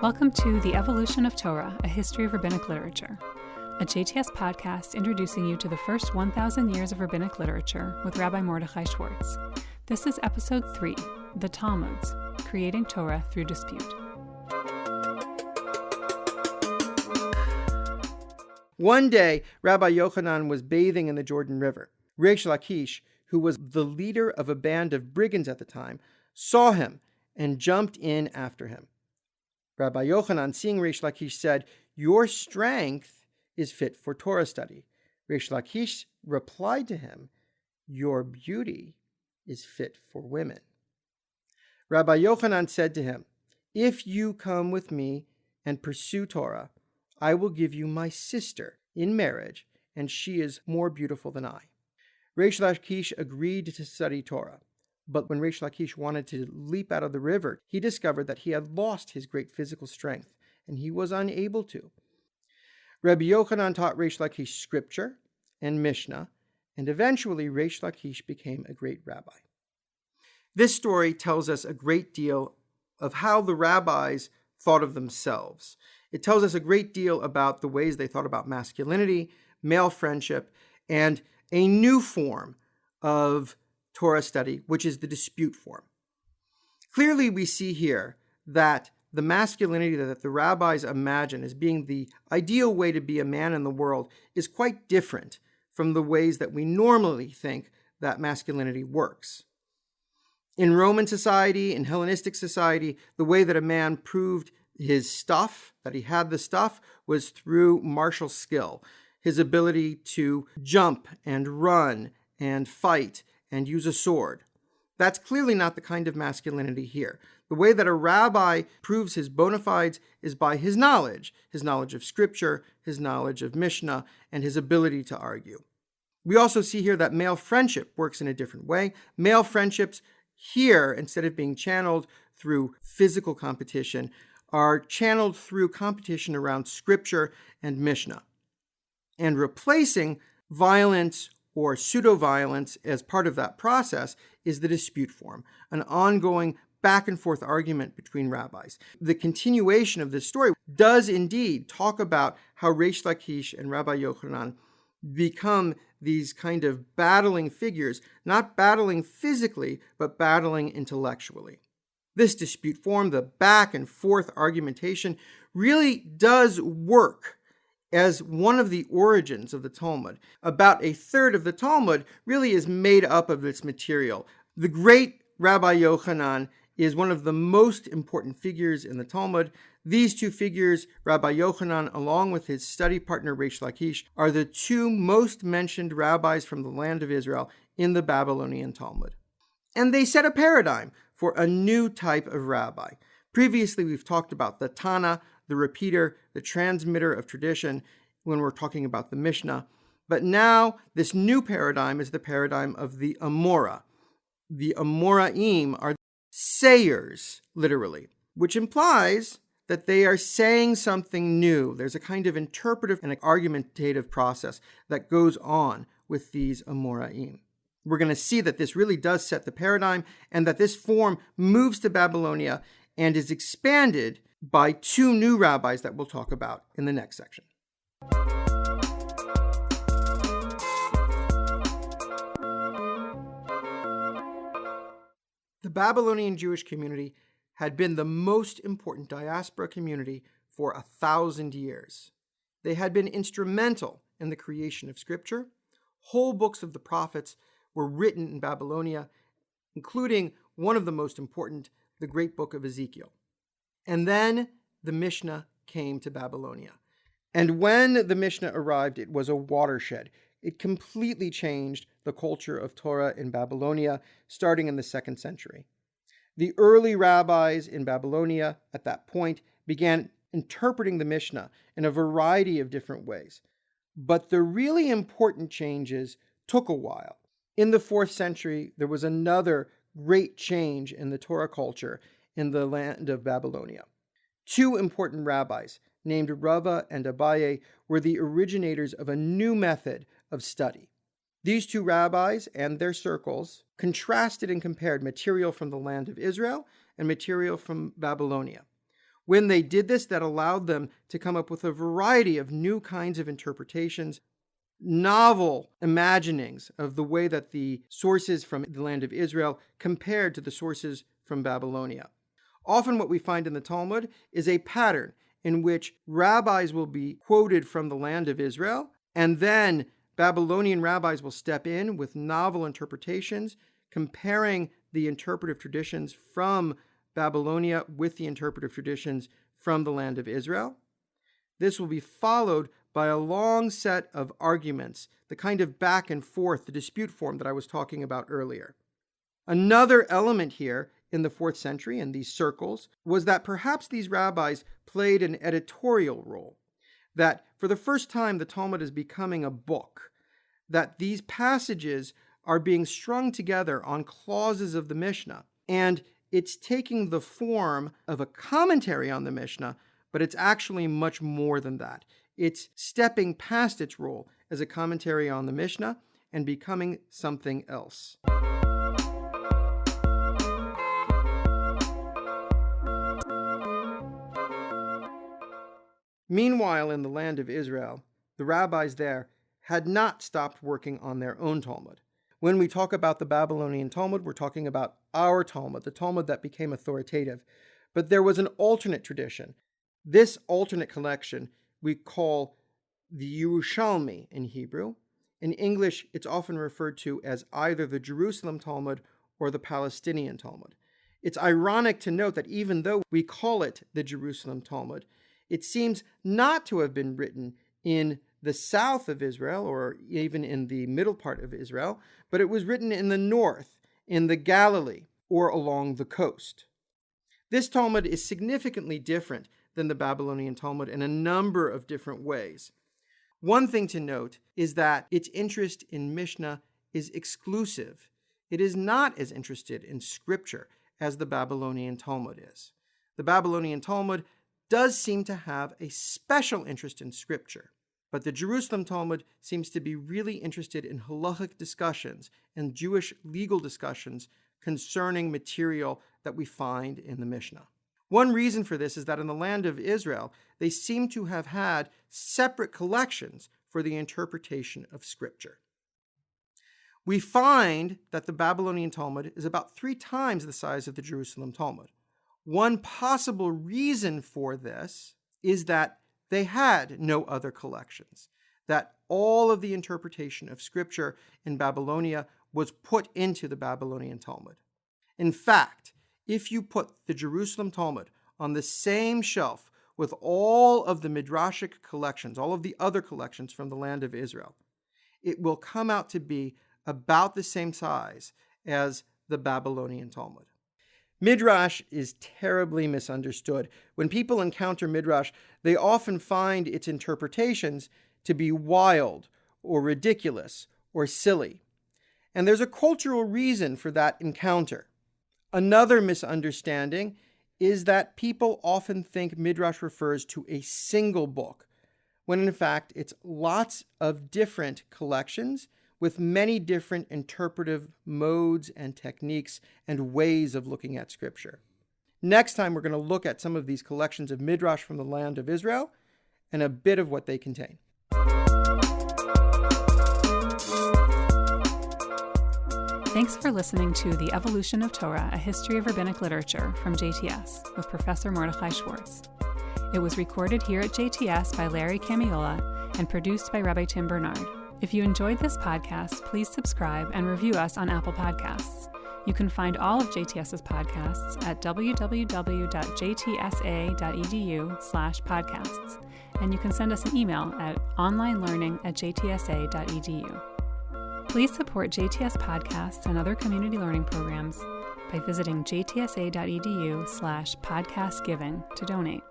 Welcome to The Evolution of Torah, a history of rabbinic literature, a JTS podcast introducing you to the first 1,000 years of rabbinic literature with Rabbi Mordechai Schwartz. This is episode 3, The Talmuds, Creating Torah Through Dispute. One day, Rabbi Yochanan was bathing in the Jordan River. Reish Lakish, who was the leader of a band of brigands at the time, saw him and jumped in after him. Rabbi Yochanan, seeing Reish Lakish, said, "Your strength is fit for Torah study." Reish Lakish replied to him, "Your beauty is fit for women." Rabbi Yochanan said to him, "If you come with me and pursue Torah, I will give you my sister in marriage, and she is more beautiful than I." Reish Lakish agreed to study Torah. But when Reish Lakish wanted to leap out of the river, he discovered that he had lost his great physical strength, and he was unable to. Rabbi Yochanan taught Reish Lakish scripture and Mishnah, and eventually Reish Lakish became a great rabbi. This story tells us a great deal of how the rabbis thought of themselves. It tells us a great deal about the ways they thought about masculinity, male friendship, and a new form of Torah study, which is the dispute form. Clearly, we see here that the masculinity that the rabbis imagine as being the ideal way to be a man in the world is quite different from the ways that we normally think that masculinity works. In Roman society, in Hellenistic society, the way that a man proved his stuff, that he had the stuff, was through martial skill, his ability to jump and run and fight and use a sword. That's clearly not the kind of masculinity here. The way that a rabbi proves his bona fides is by his knowledge of scripture, his knowledge of Mishnah, and his ability to argue. We also see here that male friendship works in a different way. Male friendships here, instead of being channeled through physical competition, are channeled through competition around scripture and Mishnah. And replacing violence or pseudo-violence as part of that process is the dispute form, an ongoing back and forth argument between rabbis. The continuation of this story does indeed talk about how Reish Lakish and Rabbi Yochanan become these kind of battling figures, not battling physically, but battling intellectually. This dispute form, the back and forth argumentation, really does work as one of the origins of the Talmud. About a third of the Talmud really is made up of this material. The great Rabbi Yochanan is one of the most important figures in the Talmud. These two figures, Rabbi Yochanan along with his study partner Reish Lakish, are the two most mentioned rabbis from the land of Israel in the Babylonian Talmud. And they set a paradigm for a new type of rabbi. Previously, we've talked about the Tana, the repeater, the transmitter of tradition, when we're talking about the Mishnah. But now, this new paradigm is the paradigm of the Amora. The Amoraim are sayers, literally, which implies that they are saying something new. There's a kind of interpretive and argumentative process that goes on with these Amoraim. We're going to see that this really does set the paradigm and that this form moves to Babylonia and is expanded by two new rabbis that we'll talk about in the next section. The Babylonian Jewish community had been the most important diaspora community for 1,000 years. They had been instrumental in the creation of scripture. Whole books of the prophets were written in Babylonia, including one of the most important, the great book of Ezekiel. And then the Mishnah came to Babylonia. And when the Mishnah arrived, it was a watershed. It completely changed the culture of Torah in Babylonia, starting in the 2nd century. The early rabbis in Babylonia at that point began interpreting the Mishnah in a variety of different ways. But the really important changes took a while. In the 4th century, there was another great change in the Torah culture in the land of Babylonia. Two important rabbis, named Rava and Abaye, were the originators of a new method of study. These two rabbis and their circles contrasted and compared material from the land of Israel and material from Babylonia. When they did this, that allowed them to come up with a variety of new kinds of interpretations, novel imaginings of the way that the sources from the land of Israel compared to the sources from Babylonia. Often what we find in the Talmud is a pattern in which rabbis will be quoted from the land of Israel, and then Babylonian rabbis will step in with novel interpretations, comparing the interpretive traditions from Babylonia with the interpretive traditions from the land of Israel. This will be followed by a long set of arguments, the kind of back and forth, the dispute form that I was talking about earlier. Another element here in the 4th century in these circles was that perhaps these rabbis played an editorial role, that for the first time the Talmud is becoming a book, that these passages are being strung together on clauses of the Mishnah, and it's taking the form of a commentary on the Mishnah, but it's actually much more than that. It's stepping past its role as a commentary on the Mishnah and becoming something else. Meanwhile, in the land of Israel, the rabbis there had not stopped working on their own Talmud. When we talk about the Babylonian Talmud, we're talking about our Talmud, the Talmud that became authoritative. But there was an alternate tradition. This alternate collection we call the Yerushalmi in Hebrew. In English, it's often referred to as either the Jerusalem Talmud or the Palestinian Talmud. It's ironic to note that even though we call it the Jerusalem Talmud, it seems not to have been written in the south of Israel or even in the middle part of Israel, but it was written in the north, in the Galilee, or along the coast. This Talmud is significantly different than the Babylonian Talmud in a number of different ways. One thing to note is that its interest in Mishnah is exclusive. It is not as interested in scripture as the Babylonian Talmud is. The Babylonian Talmud does seem to have a special interest in scripture, but the Jerusalem Talmud seems to be really interested in halachic discussions and Jewish legal discussions concerning material that we find in the Mishnah. One reason for this is that in the land of Israel, they seem to have had separate collections for the interpretation of scripture. We find that the Babylonian Talmud is about 3 times the size of the Jerusalem Talmud. One possible reason for this is that they had no other collections, that all of the interpretation of scripture in Babylonia was put into the Babylonian Talmud. In fact, if you put the Jerusalem Talmud on the same shelf with all of the Midrashic collections, all of the other collections from the land of Israel, it will come out to be about the same size as the Babylonian Talmud. Midrash is terribly misunderstood. When people encounter Midrash, they often find its interpretations to be wild or ridiculous or silly. And there's a cultural reason for that encounter. Another misunderstanding is that people often think Midrash refers to a single book, when in fact it's lots of different collections with many different interpretive modes and techniques and ways of looking at Scripture. Next time, we're going to look at some of these collections of Midrash from the land of Israel and a bit of what they contain. Thanks for listening to The Evolution of Torah, a History of Rabbinic Literature from JTS with Professor Mordechai Schwartz. It was recorded here at JTS by Larry Camiola and produced by Rabbi Tim Bernard. If you enjoyed this podcast, please subscribe and review us on Apple Podcasts. You can find all of JTS's podcasts at www.jtsa.edu/podcasts, and you can send us an email at onlinelearning@jtsa.edu. Please support JTS podcasts and other community learning programs by visiting jtsa.edu/podcastgiving to donate.